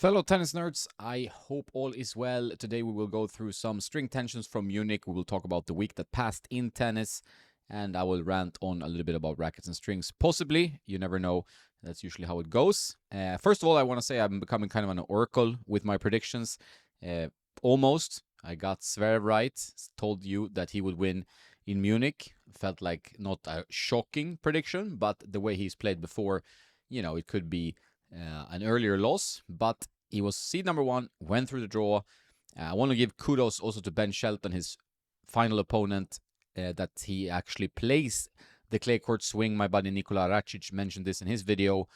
Fellow tennis nerds, I hope all is well. Today we will go through some string tensions from Munich. We will talk about the week that passed in tennis, and I will rant on a little bit about rackets and strings. Possibly, you never know. That's usually how it goes. First of all, I want to say I'm becoming kind of an oracle with my predictions. Almost. I got Zverev right. Told you that he would win in Munich. Felt like not a shocking prediction, but the way he's played before, it could be an earlier loss, but he was seed number one, went through the draw. I want to give kudos also to Ben Shelton, his final opponent, that he actually plays the clay court swing. My buddy Nikola Racic mentioned this in his video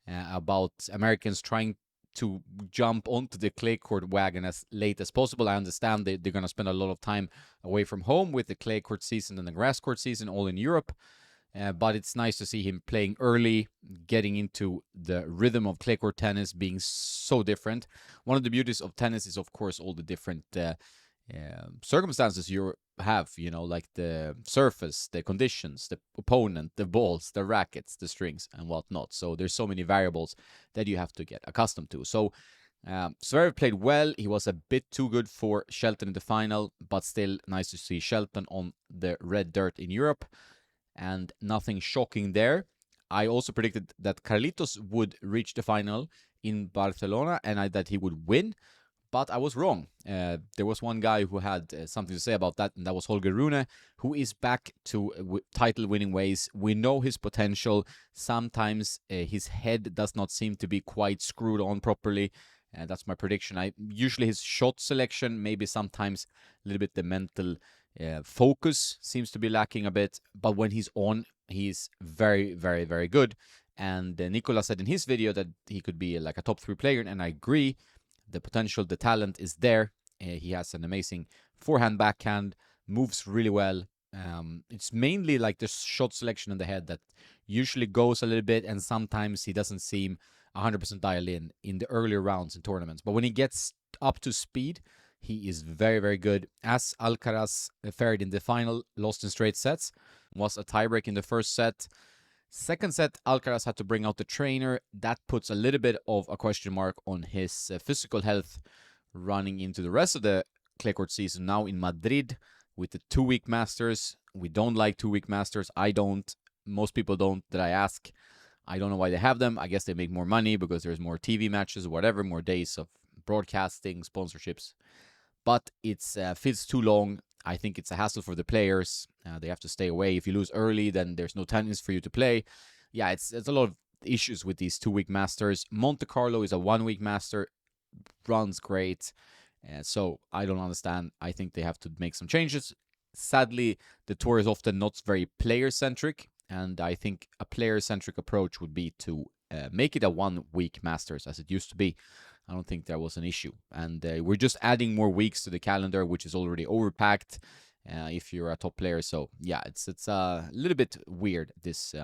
about Americans trying to jump onto the clay court wagon as late as possible. I understand they're going to spend a lot of time away from home with the clay court season and the grass court season all in Europe. But it's nice to see him playing early, getting into the rhythm of clay court tennis, being so different. One of the beauties of tennis is, of course, all the different circumstances you have, like the surface, the conditions, the opponent, the balls, the rackets, the strings, and whatnot. So there's so many variables that you have to get accustomed to. So Zverev played well. He was a bit too good for Shelton in the final, but still nice to see Shelton on the red dirt in Europe. And nothing shocking there. I also predicted that Carlitos would reach the final in Barcelona and that he would win, but I was wrong. There was one guy who had something to say about that, and that was Holger Rune, who is back to title-winning ways. We know his potential. Sometimes his head does not seem to be quite screwed on properly. That's my prediction. Usually his shot selection, maybe sometimes a little bit the mental focus seems to be lacking a bit, but when he's on, he's very, very, very good. And Nicola said in his video that he could be like a top 3 player, and I agree. The potential, the talent is there. He has an amazing forehand, backhand, moves really well. It's mainly like the shot selection in the head that usually goes a little bit, and sometimes he doesn't seem 100% dialed in the earlier rounds in tournaments. But when he gets up to speed, he is very, very good. As Alcaraz fared in the final, lost in straight sets, was a tiebreak in the first set. Second set, Alcaraz had to bring out the trainer. That puts a little bit of a question mark on his physical health running into the rest of the clay court season now in Madrid with the 2-week Masters. We don't like 2-week Masters. I don't. Most people don't that I ask. I don't know why they have them. I guess they make more money because there's more TV matches or whatever, more days of broadcasting, sponsorships. But it feels too long. I think it's a hassle for the players. They have to stay away. If you lose early, then there's no tennis for you to play. Yeah, it's a lot of issues with these 2-week Masters. Monte Carlo is a 1-week Master. Runs great. So I don't understand. I think they have to make some changes. Sadly, the tour is often not very player-centric. And I think a player-centric approach would be to make it a 1-week Masters as it used to be. I don't think there was an issue. And we're just adding more weeks to the calendar, which is already overpacked if you're a top player. So, yeah, it's a little bit weird, this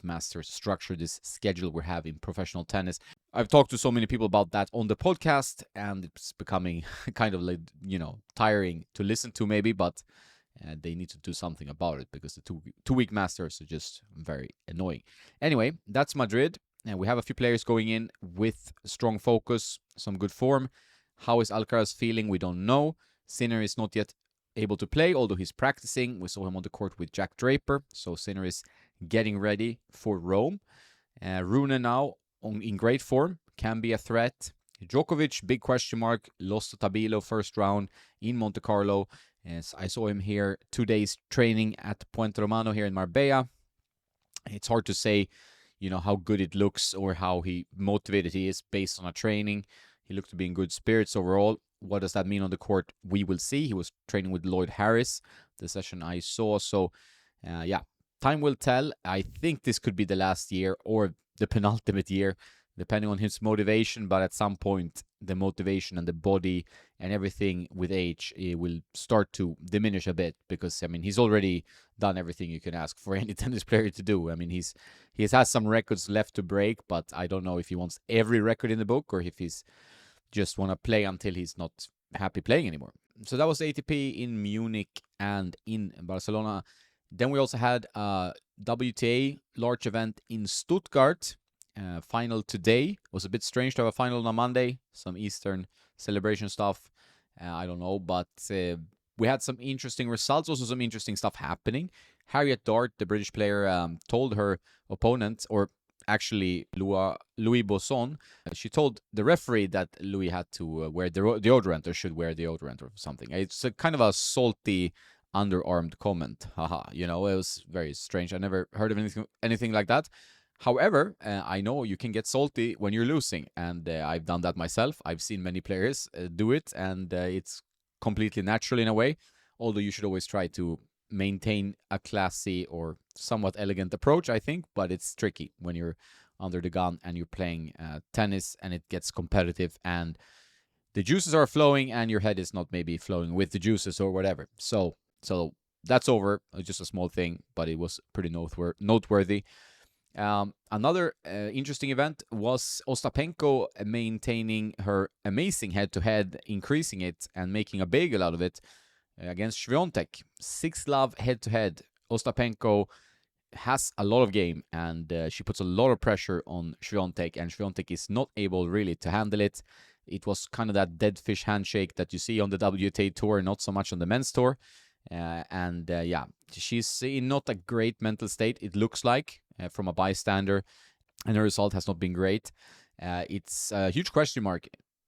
Masters structure, this schedule we have in professional tennis. I've talked to so many people about that on the podcast, and it's becoming kind of like, tiring to listen to maybe, but they need to do something about it because the two-week Masters are just very annoying. Anyway, that's Madrid. And we have a few players going in with strong focus, some good form. How is Alcaraz feeling? We don't know. Sinner is not yet able to play, although he's practicing. We saw him on the court with Jack Draper. So Sinner is getting ready for Rome. Rune now in great form, can be a threat. Djokovic, big question mark, lost to Tabilo first round in Monte Carlo. As I saw him here 2 days training at Puente Romano here in Marbella. It's hard to say how good it looks or how motivated he is based on a training. He looked to be in good spirits overall. What does that mean on the court? We will see. He was training with Lloyd Harris, the session I saw. So, time will tell. I think this could be the last year or the penultimate year, depending on his motivation. But at some point, the motivation and the body and everything with age will start to diminish a bit because, he's already done everything you can ask for any tennis player to do. He has some records left to break, but I don't know if he wants every record in the book or if he's just want to play until he's not happy playing anymore. So that was ATP in Munich and in Barcelona. Then we also had a WTA large event in Stuttgart. Final today was a bit strange to have a final on a Monday. Some Eastern celebration stuff. I don't know, but we had some interesting results. Also, some interesting stuff happening. Harriet Dart, the British player, told her opponent, or actually Louis Bosson, she told the referee that Louis had to wear deodorant, or should wear deodorant or something. It's a kind of a salty, underarmed comment. Haha, it was very strange. I never heard of anything like that. However, I know you can get salty when you're losing, and I've done that myself. I've seen many players do it, and it's completely natural in a way, although you should always try to maintain a classy or somewhat elegant approach, I think, but it's tricky when you're under the gun and you're playing tennis and it gets competitive and the juices are flowing and your head is not maybe flowing with the juices or whatever. So that's over. Just a small thing, but it was pretty noteworthy. Another interesting event was Ostapenko maintaining her amazing head-to-head, increasing it and making a bagel out of it against Swiatek. 6-love head-to-head. Ostapenko has a lot of game, and she puts a lot of pressure on Swiatek, and Swiatek is not able really to handle it. It was kind of that dead fish handshake that you see on the WTA Tour, not so much on the men's tour. She's in not a great mental state, it looks like, from a bystander, and her result has not been great. It's a huge question mark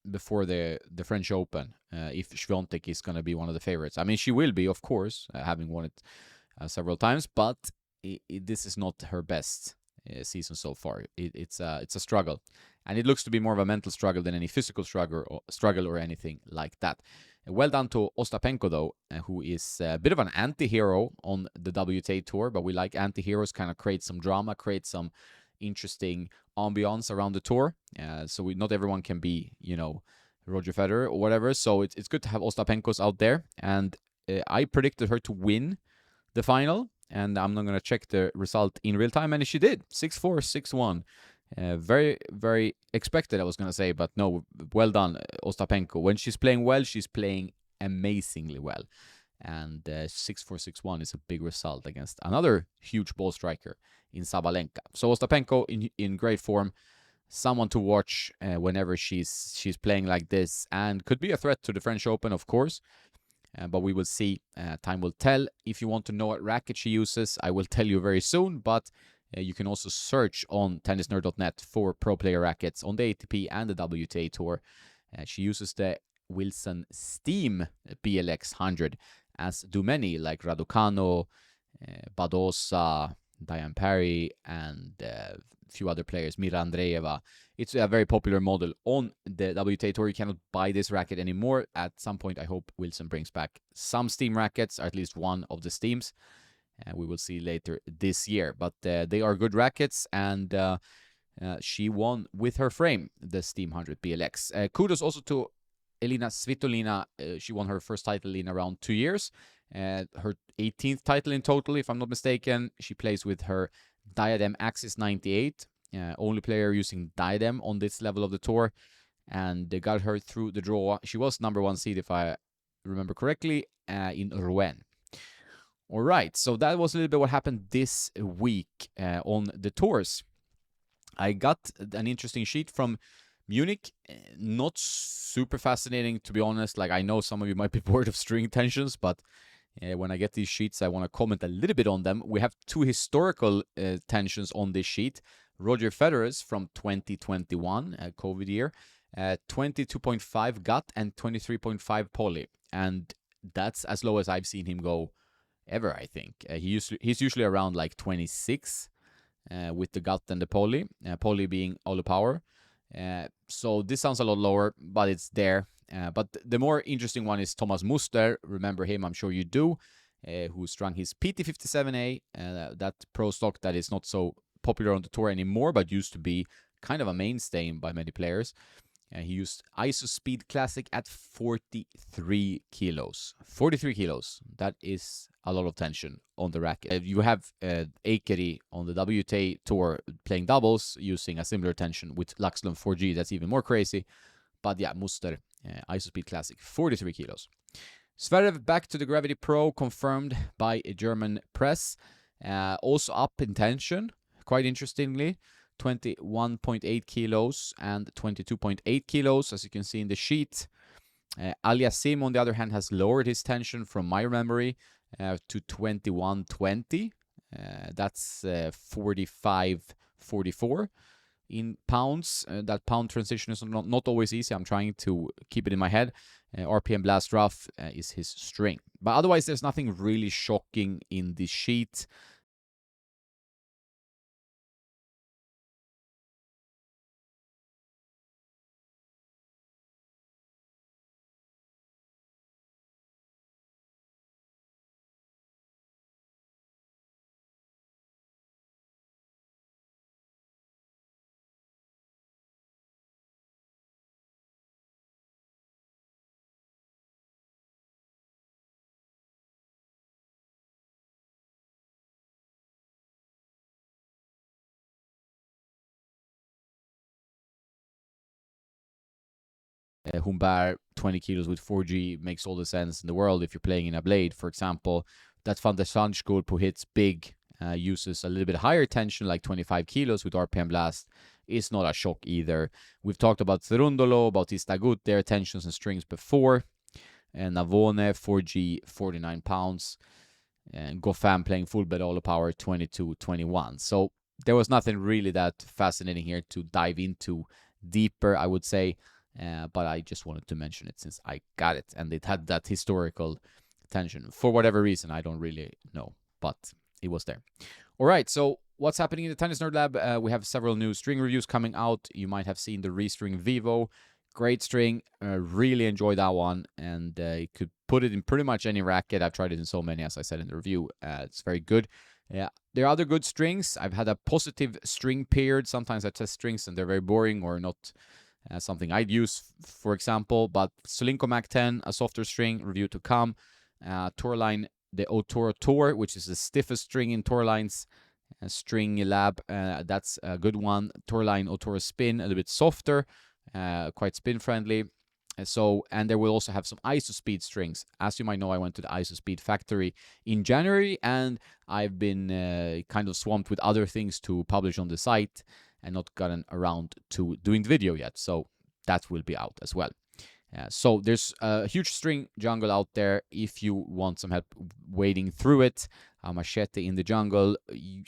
before the French Open if Swiatek is going to be one of the favorites. I mean, she will be, of course, having won it several times, but this is not her best season so far. It's a struggle, and it looks to be more of a mental struggle than any physical struggle or anything like that. Well done to Ostapenko, though, who is a bit of an anti-hero on the WTA Tour, but we like anti-heroes, kind of create some drama, create some interesting ambiance around the tour. So not everyone can be, Roger Federer or whatever. So it's good to have Ostapenkos out there. And I predicted her to win the final, and I'm not going to check the result in real time. And she did. 6-4, 6-1. Very, very expected, I was going to say, but no, well done, Ostapenko. When she's playing well, she's playing amazingly well. And 6-4, 6-1 is a big result against another huge ball striker in Sabalenka. So Ostapenko in great form, someone to watch whenever she's playing like this, and could be a threat to the French Open, of course. But we will see. Time will tell. If you want to know what racket she uses, I will tell you very soon, but you can also search on tennisnerd.net for pro player rackets on the ATP and the WTA Tour. She uses the Wilson Steam BLX 100, as do many, like Raducanu, Badosa, Diane Parry, and a few other players, Mira Andreeva. It's a very popular model on the WTA Tour. You cannot buy this racket anymore. At some point, I hope Wilson brings back some Steam rackets, or at least one of the Steams. We will see later this year. But they are good rackets, and she won with her frame, the Steam 100 BLX. Kudos also to Elina Svitolina. She won her first title in around 2 years. Her 18th title in total, if I'm not mistaken. She plays with her Diadem Axis 98. Only player using Diadem on this level of the tour. And they got her through the draw. She was number 1 seed, if I remember correctly, in Rouen. All right, so that was a little bit what happened this week on the tours. I got an interesting sheet from Munich. Not super fascinating, to be honest. Like, I know some of you might be bored of string tensions, but when I get these sheets, I want to comment a little bit on them. We have 2 historical tensions on this sheet. Roger Federer's from 2021, COVID year, 22.5 gut and 23.5 poly. And that's as low as I've seen him go ever, I think. He's usually around like 26 with the gut and the poly. Poly being all the power. So this sounds a lot lower, but it's there. But the more interesting one is Thomas Muster. Remember him, I'm sure you do, who strung his PT57A, that pro stock that is not so popular on the tour anymore, but used to be kind of a mainstay by many players. He used ISO Speed Classic at 43 kilos. 43 kilos. That is a lot of tension on the racket. You have Akeri on the WTA Tour playing doubles using a similar tension with Luxlon 4G. That's even more crazy. But yeah, Muster, ISO Speed Classic, 43 kilos. Zverev back to the Gravity Pro, confirmed by a German press. Also up in tension, quite interestingly. 21.8 kilos and 22.8 kilos, as you can see in the sheet. Aliasim, on the other hand, has lowered his tension from my memory to 21.20. That's 45.44 in pounds. That pound transition is not always easy. I'm trying to keep it in my head. RPM Blast Rough is his string. But otherwise, there's nothing really shocking in the sheet. Humber 20 kilos with 4G makes all the sense in the world if you're playing in a blade, for example. That Van der Sandschulp, who hits big, uses a little bit higher tension, like 25 kilos with RPM Blast, is not a shock either. We've talked about Cerundolo, Bautista Agut, their tensions and strings before. And Navone, 4G, 49 pounds. And Goffin playing full bed all the power, 22-21. So there was nothing really that fascinating here to dive into deeper, I would say. But I just wanted to mention it since I got it. And it had that historical tension. For whatever reason, I don't really know. But it was there. All right, so what's happening in the Tennis Nerd Lab? We have several new string reviews coming out. You might have seen the Restring Vivo. Great string. Really enjoy that one. And you could put it in pretty much any racket. I've tried it in so many, as I said in the review. It's very good. Yeah, there are other good strings. I've had a positive string period. Sometimes I test strings and they're very boring or not something I'd use, for example. But Solinco Mac 10, a softer string, review to come. Tourline, the Otoro Tour, which is the stiffest string in Tourline's string lab. That's a good one. Tourline Otoro Spin, a little bit softer. Quite spin friendly. And there will also have some IsoSpeed strings. As you might know, I went to the IsoSpeed factory in January, and I've been kind of swamped with other things to publish on the site and not gotten around to doing the video yet. So that will be out as well. So there's a huge string jungle out there. If you want some help wading through it, Machete in the Jungle,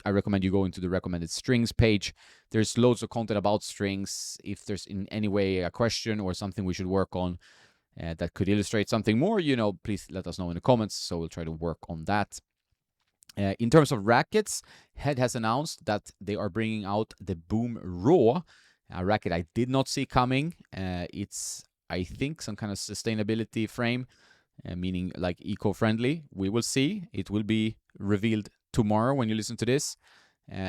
I recommend you go into the recommended strings page. There's loads of content about strings. If there's in any way a question or something we should work on that could illustrate something more, please let us know in the comments. So we'll try to work on that. In terms of rackets, Head has announced that they are bringing out the Boom Raw, a racket I did not see coming. It's, I think, some kind of sustainability frame, meaning like eco-friendly. We will see. It will be revealed tomorrow when you listen to this.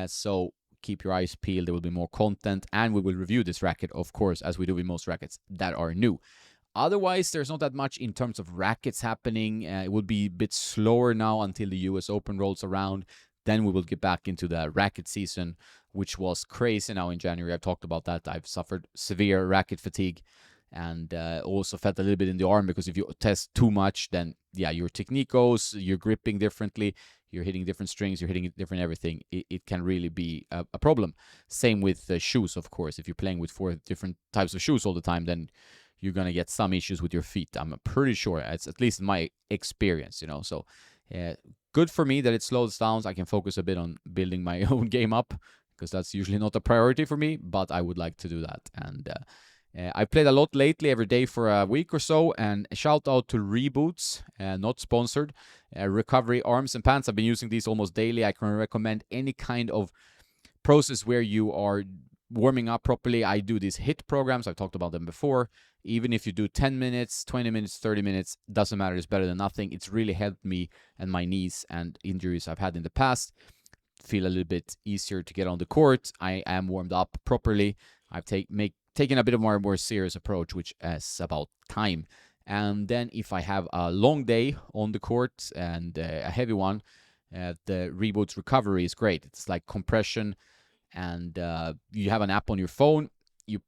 So keep your eyes peeled. There will be more content, and we will review this racket, of course, as we do with most rackets that are new. Otherwise, there's not that much in terms of rackets happening. It will be a bit slower now until the US Open rolls around. Then we will get back into the racket season, which was crazy now in January. I've talked about that. I've suffered severe racket fatigue and also felt a little bit in the arm because if you test too much, then, yeah, your technique goes, you're gripping differently, you're hitting different strings, you're hitting different everything. It can really be a problem. Same with shoes, of course. If you're playing with 4 different types of shoes all the time, then you're going to get some issues with your feet. I'm pretty sure. It's at least my experience, So good for me that it slows down. I can focus a bit on building my own game up because that's usually not a priority for me, but I would like to do that. And I played a lot lately, every day for a week or so. And shout out to Reboots, not sponsored. Recovery arms and pants. I've been using these almost daily. I can recommend any kind of process where you are warming up properly. I do these HIIT programs. I've talked about them before. Even if you do 10 minutes, 20 minutes, 30 minutes, doesn't matter. It's better than nothing. It's really helped me and my knees and injuries I've had in the past feel a little bit easier to get on the court. I am warmed up properly. I've taken a bit of more serious approach, which is about time. And then if I have a long day on the court and a heavy one, the Reboots recovery is great. It's like compression, and you have an app on your phone. You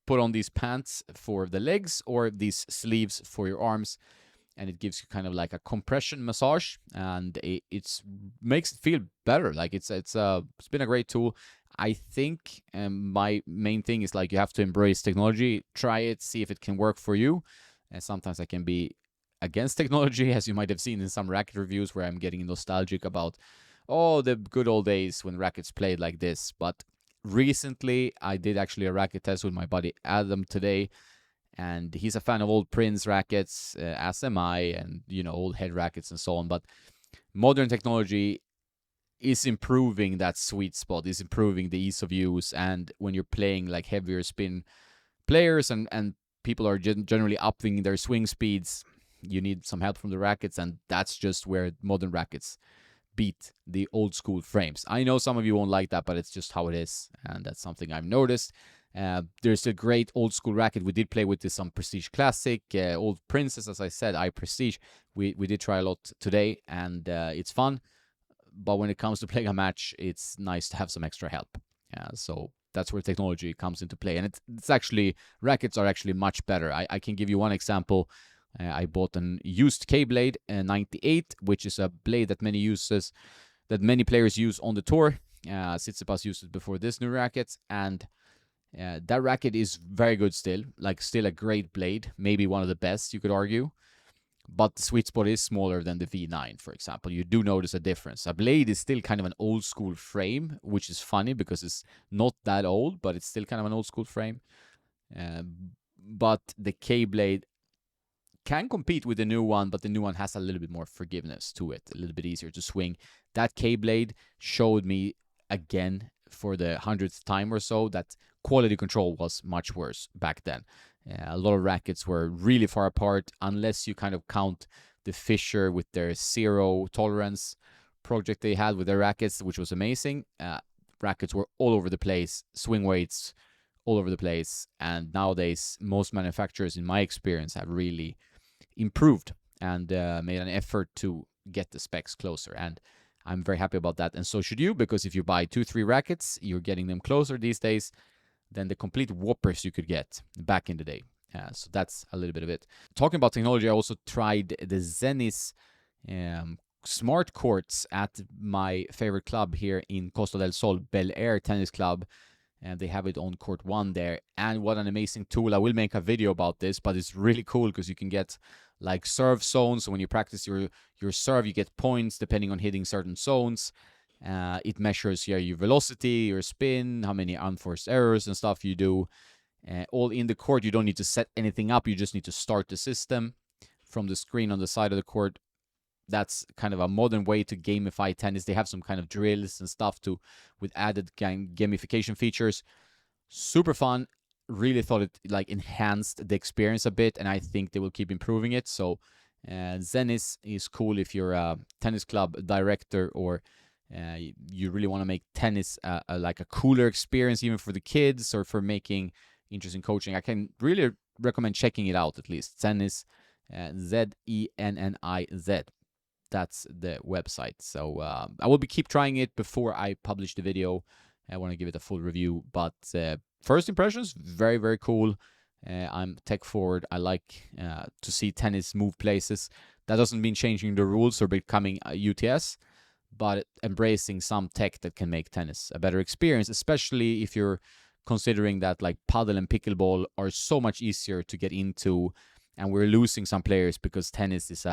put on these pants for the legs or these sleeves for your arms, and it gives you kind of like a compression massage, and it's makes it feel better. Like it's been a great tool. I think my main thing is like you have to embrace technology, try it, see if it can work for you. And sometimes I can be against technology, as you might have seen in some racket reviews where I'm getting nostalgic about, oh, the good old days when rackets played like this. But recently, I did actually a racket test with my buddy Adam today, and he's a fan of old Prince rackets, as am I, and old head rackets and so on. But modern technology is improving that sweet spot, is improving the ease of use, and when you're playing like heavier spin players and people are generally upping their swing speeds, you need some help from the rackets, and that's just where modern rackets beat the old school frames. I know some of you won't like that, but it's just how it is, and that's something I've noticed. There's a great old school racket we did play with, this some Prestige Classic, old Princess, as I said, I Prestige. We did try a lot today, and it's fun. But when it comes to playing a match, it's nice to have some extra help. So that's where technology comes into play. And it's actually, rackets are actually much better. I can give you one example. I bought an used K-Blade 98, which is a blade that many players use on the tour. Tsitsipas used it before this new racket. And that racket is very good still. Like, still a great blade. Maybe one of the best, you could argue. But the sweet spot is smaller than the V9, for example. You do notice a difference. A blade is still kind of an old school frame, which is funny because it's not that old, but it's still kind of an old school frame. But the K-Blade can compete with the new one, but the new one has a little bit more forgiveness to it, a little bit easier to swing. That K-Blade showed me again for the 100th time or so that quality control was much worse back then. A lot of rackets were really far apart, unless you kind of count the Fischer with their zero tolerance project they had with their rackets, which was amazing. Rackets were all over the place, swing weights all over the place, and nowadays most manufacturers, in my experience, have really improved and made an effort to get the specs closer, and I'm very happy about that, and so should you, because if you buy 2-3 rackets, you're getting them closer these days than the complete whoppers you could get back in the day. So that's a little bit of it. Talking about technology, I also tried the Zenith smart courts at my favorite club here in Costa del Sol, Bel Air Tennis Club, and they have it on court 1 there. And what an amazing tool. I will make a video about this, but it's really cool because you can get like serve zones. So when you practice your serve, you get points depending on hitting certain zones. It measures your velocity, your spin, how many unforced errors and stuff you do. All in the court. You don't need to set anything up. You just need to start the system from the screen on the side of the court. That's kind of a modern way to gamify tennis. They have some kind of drills and stuff with added gamification features. Super fun. Really thought it like enhanced the experience a bit, and I think they will keep improving it. So Zenith is cool if you're a tennis club director or you really want to make tennis like a cooler experience, even for the kids, or for making interesting coaching. I can really recommend checking it out, at least. Zenith, Zenniz. That's the website. So I will keep trying it before I publish the video. I want to give it a full review. But first impressions, very, very cool. I'm tech forward. I like to see tennis move places. That doesn't mean changing the rules or becoming a UTS, but embracing some tech that can make tennis a better experience, especially if you're considering that like paddle and pickleball are so much easier to get into, and we're losing some players because tennis is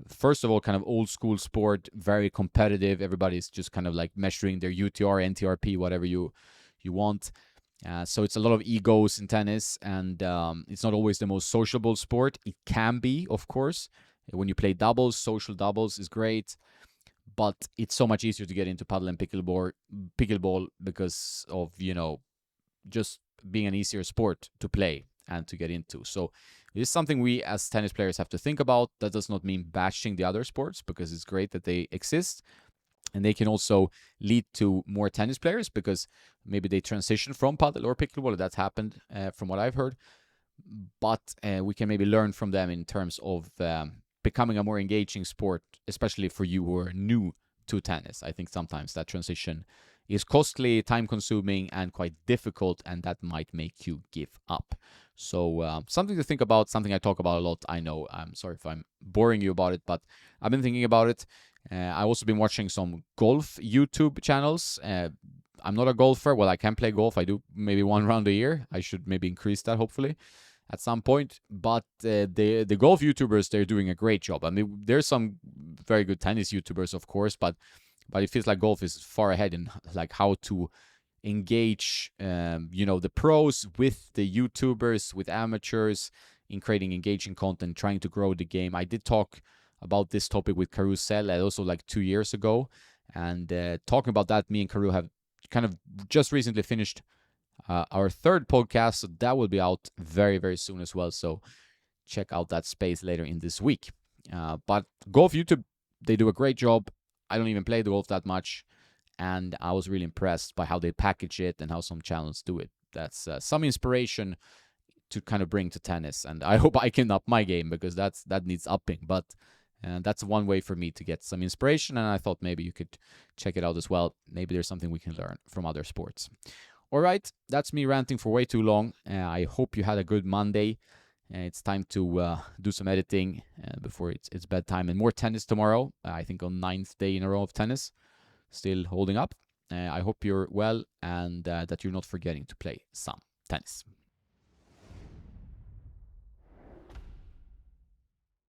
first of all, kind of old school sport, very competitive. Everybody's just kind of like measuring their UTR, NTRP, whatever you want. So it's a lot of egos in tennis, and it's not always the most sociable sport. It can be, of course. When you play doubles, social doubles is great, but it's so much easier to get into paddle and pickleball because of, just being an easier sport to play and to get into. So this is something we as tennis players have to think about. That does not mean bashing the other sports, because it's great that they exist. And they can also lead to more tennis players because maybe they transition from paddle or pickleball. That's happened from what I've heard. But we can maybe learn from them in terms of becoming a more engaging sport, especially for you who are new to tennis. I think sometimes that transition is costly, time consuming, and quite difficult, and that might make you give up. So something to think about, something I talk about a lot. I know, I'm sorry if I'm boring you about it, but I've been thinking about it. I've also been watching some golf YouTube channels. I'm not a golfer. Well, I can play golf. I do maybe one round a year. I should maybe increase that, hopefully, at some point. But the golf YouTubers, they're doing a great job. I mean, there's some very good tennis YouTubers, of course, but it feels like golf is far ahead in like how to engage, the pros with the YouTubers, with amateurs, in creating engaging content, trying to grow the game. I did talk about this topic with Carousel also like 2 years ago, and talking about that, me and Caru have kind of just recently finished our third podcast, so that will be out very, very soon as well. So check out that space later in this week. But golf YouTube, they do a great job. I don't even play the golf that much, and I was really impressed by how they package it and how some channels do it. That's some inspiration to kind of bring to tennis, and I hope I can up my game, because that needs upping. But that's one way for me to get some inspiration, and I thought maybe you could check it out as well. Maybe there's something we can learn from other sports. All right, that's me ranting for way too long. I hope you had a good Monday. It's time to do some editing before it's bedtime, and more tennis tomorrow. I think on 9th day in a row of tennis, still holding up. I hope you're well, and that you're not forgetting to play some tennis.